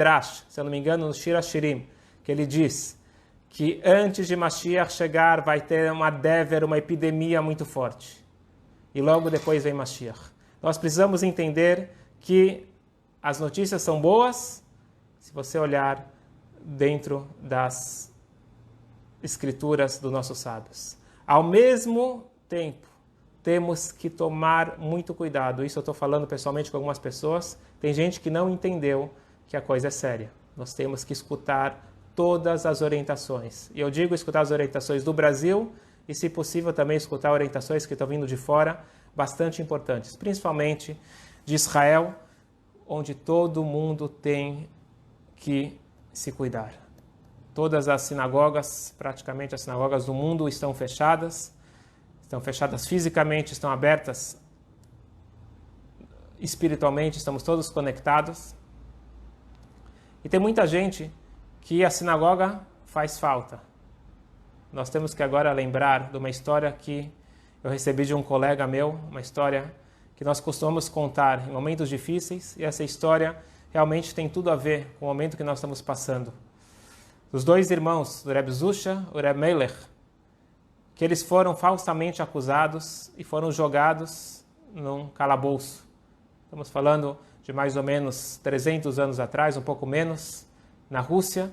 Drash, se eu não me engano, no Shir HaShirim, que ele diz que antes de Mashiach chegar vai ter uma dever, uma epidemia muito forte. E logo depois vem Mashiach. Nós precisamos entender que as notícias são boas se você olhar dentro das escrituras dos nossos sábios. Ao mesmo tempo, temos que tomar muito cuidado. Isso eu estou falando pessoalmente com algumas pessoas. Tem gente que não entendeu que a coisa é séria. Nós temos que escutar todas as orientações. E eu digo escutar as orientações do Brasil e, se possível, também escutar orientações que estão vindo de fora, bastante importantes, principalmente de Israel, onde todo mundo tem que se cuidar. Todas as sinagogas, praticamente as sinagogas do mundo, estão fechadas fisicamente, estão abertas espiritualmente, estamos todos conectados. E tem muita gente que a sinagoga faz falta. Nós temos que agora lembrar de uma história que eu recebi de um colega meu, uma história que nós costumamos contar em momentos difíceis, e essa história realmente tem tudo a ver com o momento que nós estamos passando. Os dois irmãos, o Reb Zusha e o Reb Melech, que eles foram falsamente acusados e foram jogados num calabouço. Estamos falando de mais ou menos 300 anos atrás, um pouco menos, na Rússia,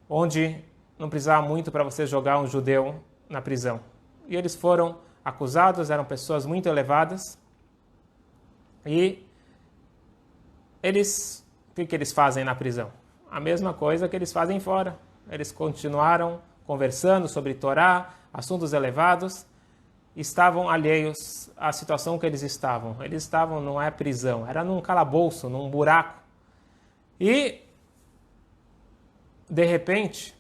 onde não precisava muito para você jogar um judeu na prisão. E eles foram acusados, eram pessoas muito elevadas, e o que eles fazem na prisão? A mesma coisa que eles fazem fora. Eles continuaram conversando sobre Torá, assuntos elevados, estavam alheios à situação que eles estavam. Eles estavam, não é prisão, era num calabouço, num buraco. E, de repente,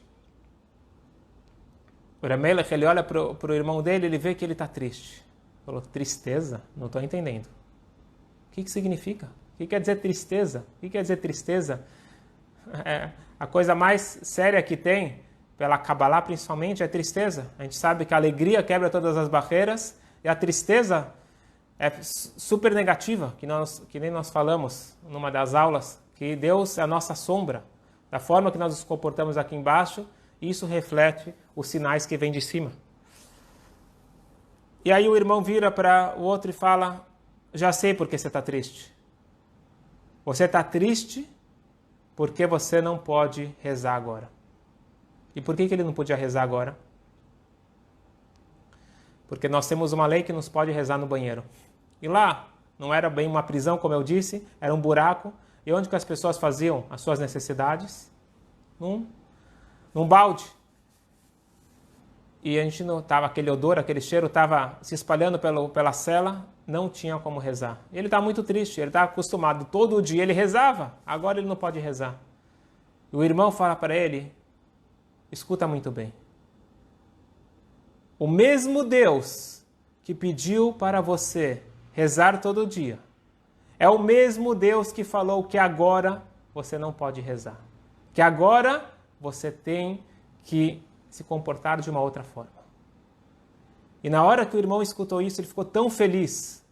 o Ramelech, ele olha para o irmão dele, ele vê que ele está triste. Falou, tristeza? Não estou entendendo. O que significa? O que quer dizer tristeza? O que quer dizer tristeza? A coisa mais séria que tem, pela Kabbalah principalmente, é tristeza. A gente sabe que a alegria quebra todas as barreiras e a tristeza é super negativa, que nem nós falamos numa das aulas, que Deus é a nossa sombra. Da forma que nós nos comportamos aqui embaixo, isso reflete os sinais que vêm de cima. E aí o irmão vira para o outro e fala, já sei por que você está triste. Você está triste porque você não pode rezar agora. E por que ele não podia rezar agora? Porque nós temos uma lei que nos pode rezar no banheiro. E lá, não era bem uma prisão, como eu disse, era um buraco. E onde que as pessoas faziam as suas necessidades? Num balde. E a gente não estava, aquele odor, aquele cheiro estava se espalhando pela cela, não tinha como rezar. E ele estava muito triste, ele estava acostumado, todo dia ele rezava, agora ele não pode rezar. E o irmão fala para ele, escuta muito bem. O mesmo Deus que pediu para você rezar todo dia, é o mesmo Deus que falou que agora você não pode rezar. Que agora você tem que se comportar de uma outra forma. E na hora que o irmão escutou isso, ele ficou tão feliz.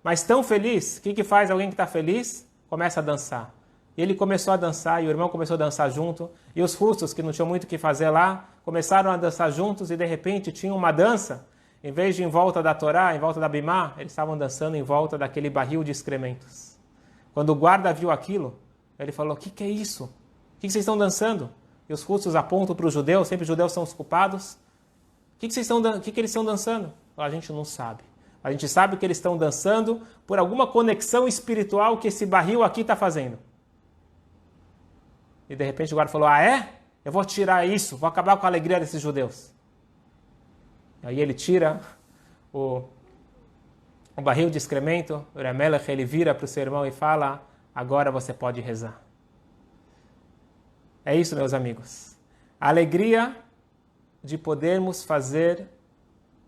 Mas tão feliz, o que faz alguém que está feliz? Começa a dançar. E ele começou a dançar, e o irmão começou a dançar junto. E os russos, que não tinham muito o que fazer lá, começaram a dançar juntos, e de repente tinham uma dança. Em vez de em volta da Torá, em volta da Bimá, eles estavam dançando em volta daquele barril de excrementos. Quando o guarda viu aquilo, ele falou, o que é isso? O que vocês estão dançando? E os russos apontam para os judeus, sempre os judeus são os culpados. O que eles estão dançando? A gente não sabe. A gente sabe que eles estão dançando por alguma conexão espiritual que esse barril aqui está fazendo. E de repente o guarda falou, eu vou tirar isso, vou acabar com a alegria desses judeus. Aí ele tira o barril de excremento, o Ramelech, ele vira para o seu irmão e fala, agora você pode rezar. É isso, meus amigos. A alegria de podermos fazer,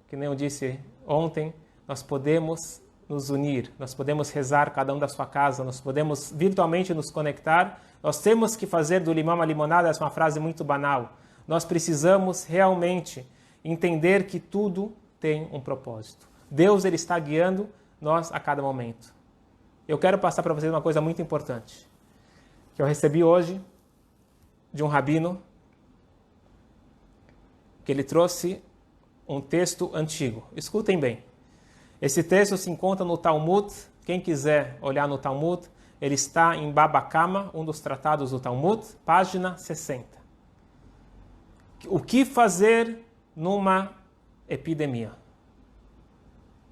que nem eu disse ontem, nós podemos nos unir, nós podemos rezar cada um da sua casa, nós podemos virtualmente nos conectar. Nós temos que fazer do limão a limonada, essa é uma frase muito banal. Nós precisamos realmente entender que tudo tem um propósito. Deus, ele está guiando nós a cada momento. Eu quero passar para vocês uma coisa muito importante. que eu recebi hoje de um rabino, que ele trouxe um texto antigo. Escutem bem. Esse texto se encontra no Talmud. Quem quiser olhar no Talmud, ele está em Baba Kama, um dos tratados do Talmud, página 60. O que fazer numa epidemia?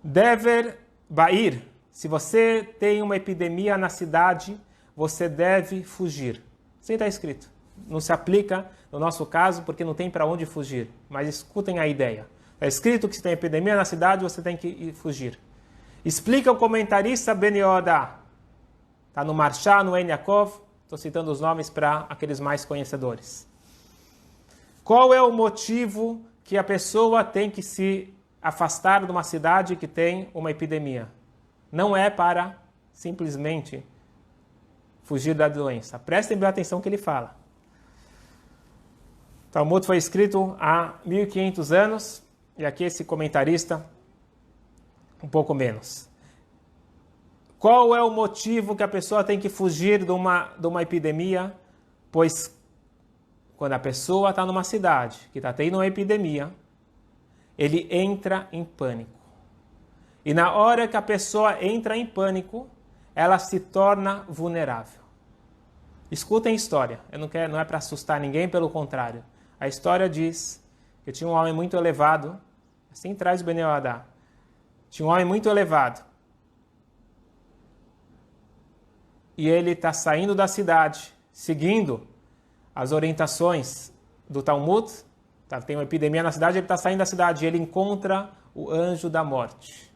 Dever Ba'ir. Se você tem uma epidemia na cidade, você deve fugir. Assim está escrito. Não se aplica no nosso caso, porque não tem para onde fugir. Mas escutem a ideia. É escrito que se tem epidemia na cidade, você tem que fugir. Explica o comentarista Ben Yehoyada. Está no Marshá, no En Yaakov. Estou citando os nomes para aqueles mais conhecedores. Qual é o motivo que a pessoa tem que se afastar de uma cidade que tem uma epidemia? Não é para simplesmente fugir da doença. Prestem bem atenção no que ele fala. O Talmud foi escrito há 1500 anos, e aqui esse comentarista, um pouco menos. Qual é o motivo que a pessoa tem que fugir de uma epidemia? Pois quando a pessoa está numa cidade que está tendo uma epidemia, ele entra em pânico. E na hora que a pessoa entra em pânico, ela se torna vulnerável. Escutem a história. Não é para assustar ninguém, pelo contrário. A história diz que tinha um homem muito elevado, assim traz o Ben Yehoyada. Tinha um homem muito elevado. E ele está saindo da cidade, seguindo as orientações do Talmud. Tem uma epidemia na cidade, ele está saindo da cidade. E ele encontra o anjo da morte.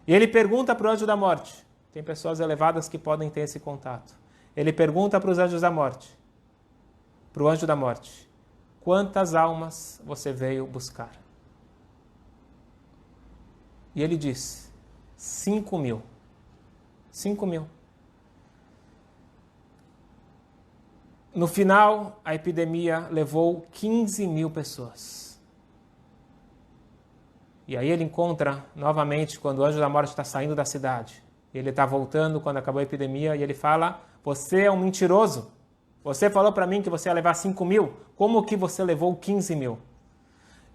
E ele pergunta para o anjo da morte. Tem pessoas elevadas que podem ter esse contato. Ele pergunta para os anjos da morte. Para o anjo da morte. Quantas almas você veio buscar? E ele diz, 5.000. 5.000. No final, a epidemia levou 15.000 pessoas. E aí ele encontra novamente quando o anjo da morte está saindo da cidade. Ele está voltando quando acabou a epidemia e ele fala, você é um mentiroso. Você falou para mim que você ia levar 5.000. Como que você levou 15.000?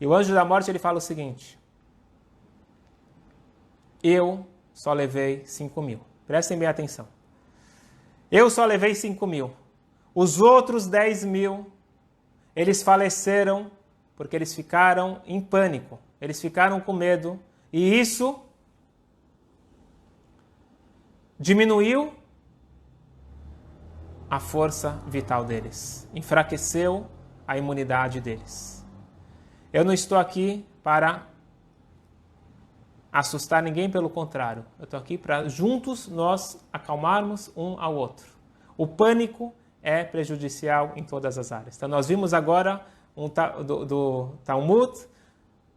E o anjo da morte ele fala o seguinte, eu só levei 5.000. Prestem bem atenção. Eu só levei 5.000. Os outros 10.000, eles faleceram porque eles ficaram em pânico. Eles ficaram com medo. E isso diminuiu a força vital deles. Enfraqueceu a imunidade deles. Eu não estou aqui para assustar ninguém, pelo contrário. Eu estou aqui para juntos nós acalmarmos um ao outro. O pânico é prejudicial em todas as áreas. Então nós vimos agora do Talmud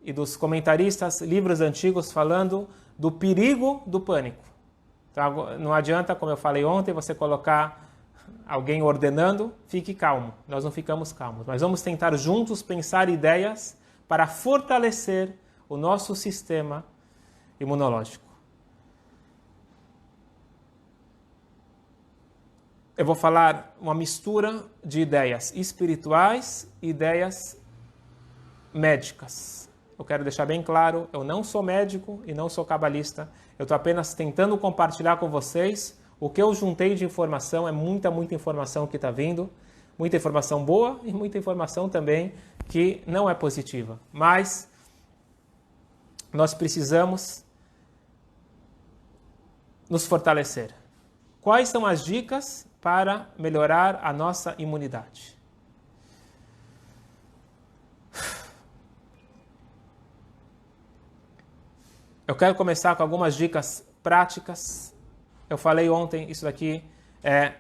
e dos comentaristas, livros antigos falando do perigo do pânico. Então, não adianta, como eu falei ontem, você colocar alguém ordenando, fique calmo. Nós não ficamos calmos. Mas vamos tentar juntos pensar ideias para fortalecer o nosso sistema imunológico. Eu vou falar uma mistura de ideias espirituais e ideias médicas. Eu quero deixar bem claro, eu não sou médico e não sou cabalista. Eu estou apenas tentando compartilhar com vocês o que eu juntei de informação. É muita informação que está vindo. Muita informação boa e muita informação também que não é positiva. Mas nós precisamos nos fortalecer. Quais são as dicas para melhorar a nossa imunidade? Eu quero começar com algumas dicas práticas. Eu falei ontem, isso daqui é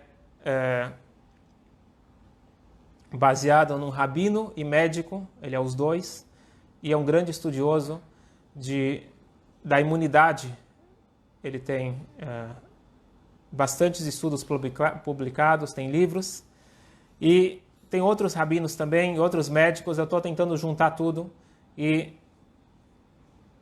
baseado num rabino e médico, ele é os dois, e é um grande estudioso da imunidade. Ele tem bastantes estudos publicados, tem livros, e tem outros rabinos também, outros médicos. Eu estou tentando juntar tudo e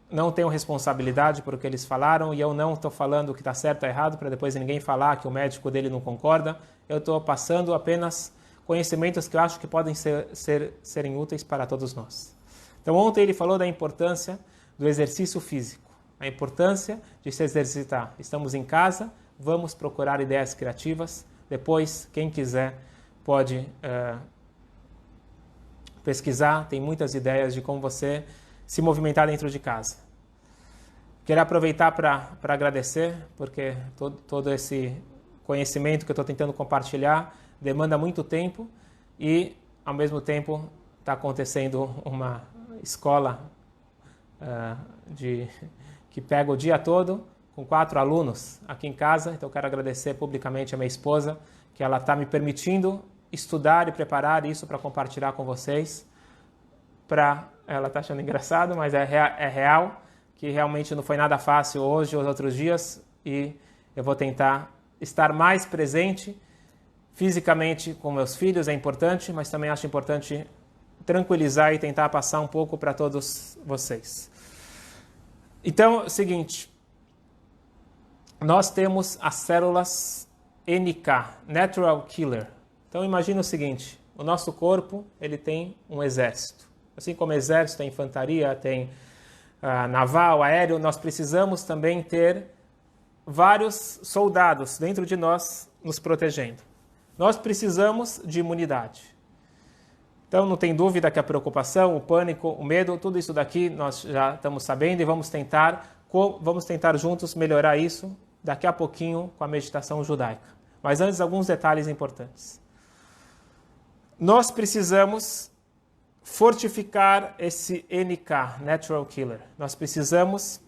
não tenho responsabilidade por o que eles falaram, e eu não estou falando o que está certo ou errado para depois ninguém falar que o médico dele não concorda. eu estou passando apenas conhecimentos que eu acho que podem serem úteis para todos nós. Então, ontem ele falou da importância do exercício físico, a importância de se exercitar. Estamos em casa, vamos procurar ideias criativas. Depois, quem quiser pode pesquisar, tem muitas ideias de como você se movimentar dentro de casa. Quero aproveitar para agradecer, porque todo esse conhecimento que eu estou tentando compartilhar demanda muito tempo e, ao mesmo tempo, está acontecendo uma escola que pega o dia todo com 4 alunos aqui em casa. Então, quero agradecer publicamente a minha esposa, que ela está me permitindo estudar e preparar isso para compartilhar com vocês. Ela está achando engraçado, mas é real, que realmente não foi nada fácil hoje ou os outros dias, e eu vou tentar estar mais presente fisicamente com meus filhos, é importante, mas também acho importante tranquilizar e tentar passar um pouco para todos vocês. Então, é o seguinte, nós temos as células NK, Natural Killer. Então, imagina o seguinte, o nosso corpo ele tem um exército. Assim como exército tem infantaria, tem naval, aéreo, nós precisamos também ter vários soldados dentro de nós nos protegendo. Nós precisamos de imunidade. Então, não tem dúvida que a preocupação, o pânico, o medo, tudo isso daqui nós já estamos sabendo e vamos tentar juntos melhorar isso daqui a pouquinho com a meditação judaica. Mas antes, alguns detalhes importantes. Nós precisamos fortificar esse NK, Natural Killer. Nós precisamos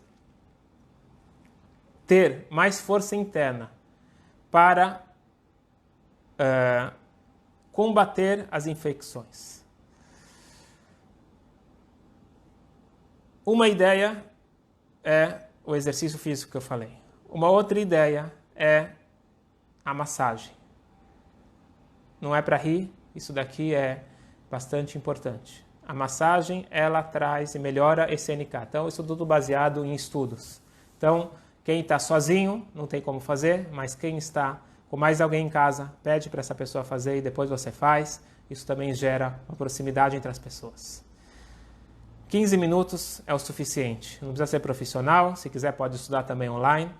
ter mais força interna para combater as infecções. Uma ideia é o exercício físico que eu falei. Uma outra ideia é a massagem. Não é para rir, isso daqui é bastante importante. A massagem, ela traz e melhora esse NK. Então, isso tudo baseado em estudos. Então, quem está sozinho, não tem como fazer, mas quem está com mais alguém em casa, pede para essa pessoa fazer e depois você faz. Isso também gera uma proximidade entre as pessoas. 15 minutos é o suficiente. Não precisa ser profissional, se quiser pode estudar também online.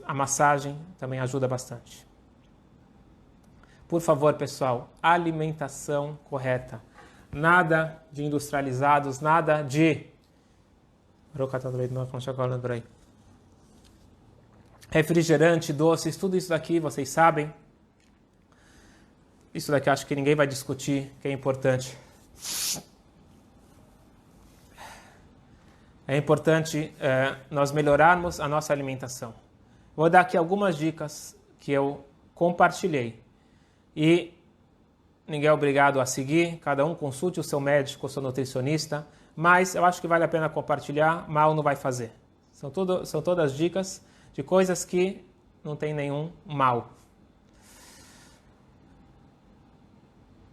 A massagem também ajuda bastante. Por favor, pessoal, alimentação correta. Nada de industrializados, nada de refrigerante, doces, tudo isso daqui, vocês sabem. Isso daqui acho que ninguém vai discutir, que é importante. É importante nós melhorarmos a nossa alimentação. Vou dar aqui algumas dicas que eu compartilhei. E ninguém é obrigado a seguir, cada um consulte o seu médico, o seu nutricionista, mas eu acho que vale a pena compartilhar, mal não vai fazer. São todas dicas de coisas que não tem nenhum mal.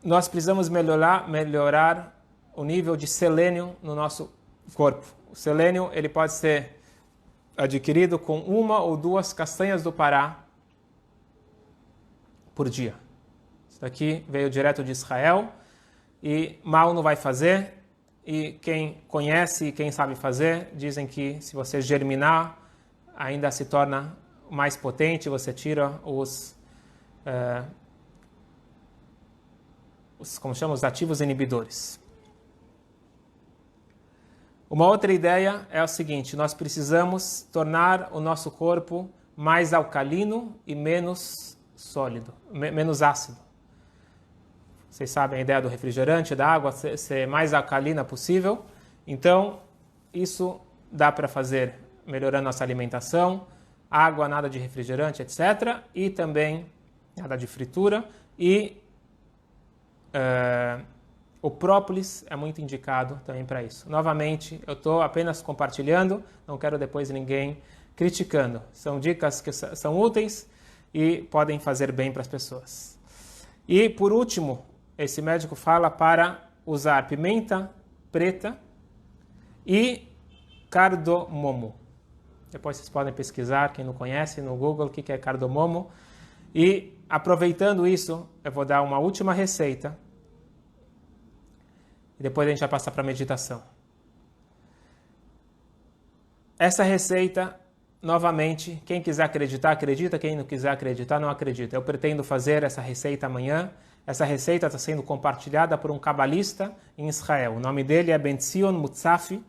Nós precisamos melhorar o nível de selênio no nosso corpo. O selênio ele pode ser adquirido com 1 ou 2 castanhas do Pará por dia. Isso daqui veio direto de Israel e mal não vai fazer. E quem conhece e quem sabe fazer, dizem que se você germinar, ainda se torna mais potente, você tira os ativos inibidores. Uma outra ideia é o seguinte, nós precisamos tornar o nosso corpo mais alcalino e menos sólido, menos ácido. Vocês sabem a ideia do refrigerante, da água ser mais alcalina possível. Então, isso dá para fazer melhorando nossa alimentação, água, nada de refrigerante, etc. E também nada de fritura. E o própolis é muito indicado também para isso. Novamente, eu estou apenas compartilhando, não quero depois ninguém criticando. São dicas que são úteis e podem fazer bem para as pessoas. E, por último, esse médico fala para usar pimenta preta e cardamomo. Depois vocês podem pesquisar, quem não conhece, no Google, o que é cardamomo. E, aproveitando isso, eu vou dar uma última receita. E depois a gente vai passar para a meditação. Essa receita, novamente, quem quiser acreditar, acredita. Quem não quiser acreditar, não acredita. Eu pretendo fazer essa receita amanhã. Essa receita está sendo compartilhada por um cabalista em Israel. O nome dele é Ben Zion Mutzafi.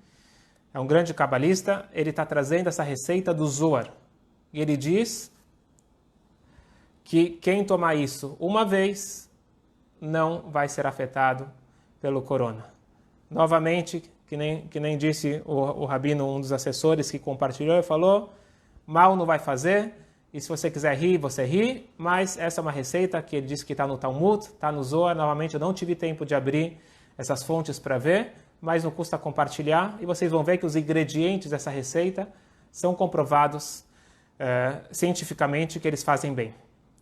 É um grande cabalista. Ele está trazendo essa receita do Zohar. E ele diz que quem tomar isso uma vez não vai ser afetado pelo corona. Novamente, que nem disse o rabino, um dos assessores que compartilhou, e falou, mal não vai fazer, e se você quiser rir, você ri, mas essa é uma receita que ele disse que está no Talmud, está no Zohar. Novamente, eu não tive tempo de abrir essas fontes para ver, mas não custa compartilhar, e vocês vão ver que os ingredientes dessa receita são comprovados cientificamente que eles fazem bem.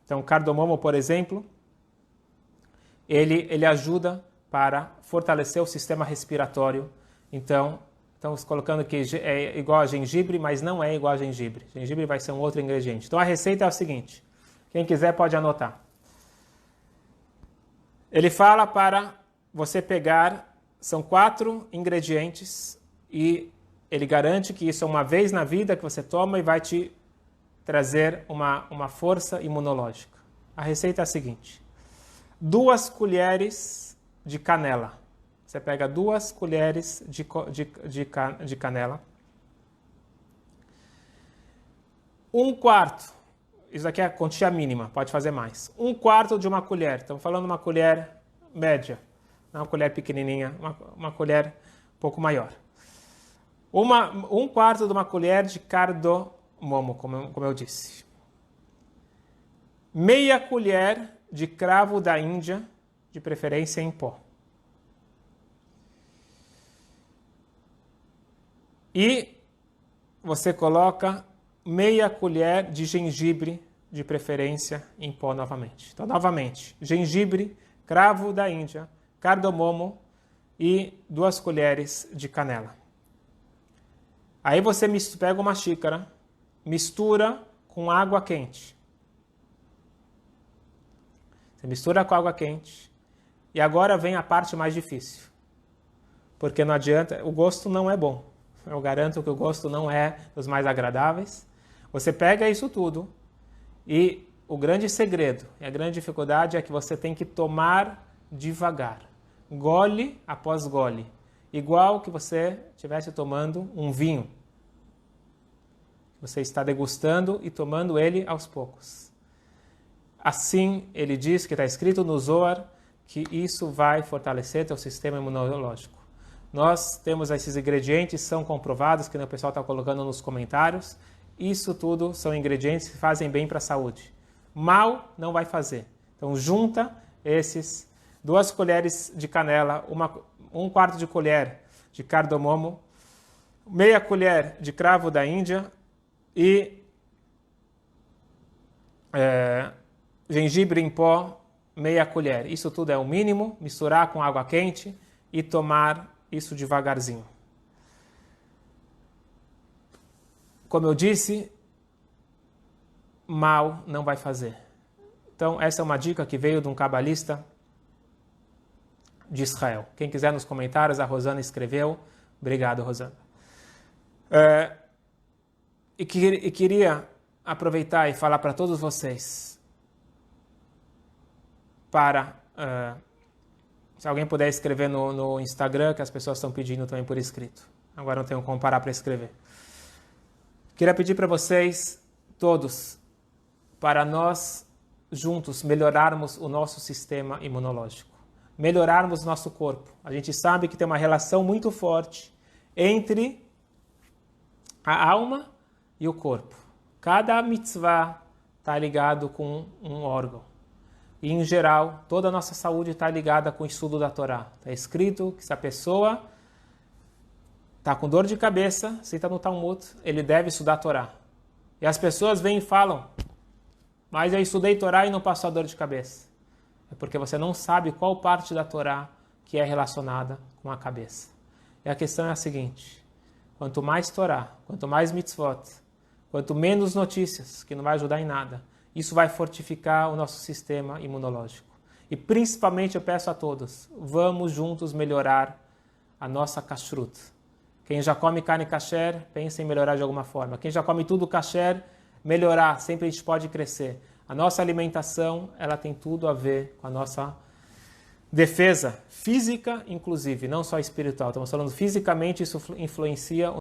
Então, o cardamomo, por exemplo, ele ajuda para fortalecer o sistema respiratório. Então, estamos colocando que é igual a gengibre, mas não é igual a gengibre. Gengibre vai ser um outro ingrediente. Então, a receita é o seguinte. Quem quiser pode anotar. Ele fala para você pegar, são 4 ingredientes, e ele garante que isso é uma vez na vida que você toma e vai te trazer uma força imunológica. A receita é a seguinte. 2 colheres de canela. Você pega 2 colheres de canela. 1/4, isso aqui é a quantia mínima, pode fazer mais. 1/4 de uma colher, estamos falando de uma colher média, não uma colher pequenininha, uma colher um pouco maior. 1/4 de uma colher de cardamomo, como eu disse. Meia colher de cravo da Índia, de preferência em pó. E você coloca meia colher de gengibre, de preferência em pó novamente. Então, novamente, gengibre, cravo da Índia, cardamomo e 2 colheres de canela. Aí você pega uma xícara, mistura com água quente. Você mistura com água quente. E agora vem a parte mais difícil. Porque não adianta, o gosto não é bom. Eu garanto que o gosto não é dos mais agradáveis. Você pega isso tudo e o grande segredo e a grande dificuldade é que você tem que tomar devagar. Gole após gole. Igual que você estivesse tomando um vinho. Você está degustando e tomando ele aos poucos. Assim, ele diz que está escrito no Zohar que isso vai fortalecer teu sistema imunológico. Nós temos esses ingredientes, são comprovados, que o pessoal está colocando nos comentários. Isso tudo são ingredientes que fazem bem para a saúde. Mal não vai fazer. Então, junta esses 2 colheres de canela, 1/4 de colher de cardamomo, meia colher de cravo da Índia e gengibre em pó, meia colher. Isso tudo é o mínimo, misturar com água quente e tomar isso devagarzinho. Como eu disse, mal não vai fazer. Então, essa é uma dica que veio de um cabalista de Israel. Quem quiser nos comentários, a Rosana escreveu. Obrigado, Rosana. E queria aproveitar e falar para todos vocês, se alguém puder escrever no Instagram, que as pessoas estão pedindo também por escrito. Agora não tenho como parar para escrever. Queria pedir para vocês, todos, para nós juntos melhorarmos o nosso sistema imunológico. Melhorarmos nosso corpo. A gente sabe que tem uma relação muito forte entre a alma e o corpo. Cada mitzvah está ligado com um órgão. E, em geral, toda a nossa saúde está ligada com o estudo da Torá. Está escrito que se a pessoa está com dor de cabeça, senta no Talmud, ele deve estudar a Torá. E as pessoas vêm e falam, mas eu estudei Torá e não passou a dor de cabeça. É porque você não sabe qual parte da Torá que é relacionada com a cabeça. E a questão é a seguinte, quanto mais Torá, quanto mais mitzvot, quanto menos notícias, que não vai ajudar em nada, Isso vai fortificar o nosso sistema imunológico. E principalmente eu peço a todos, vamos juntos melhorar a nossa kashrut. Quem já come carne kasher, pensa em melhorar de alguma forma. Quem já come tudo kasher, melhorar, sempre a gente pode crescer. A nossa alimentação, ela tem tudo a ver com a nossa defesa física, inclusive, não só espiritual. Estamos falando fisicamente, isso influencia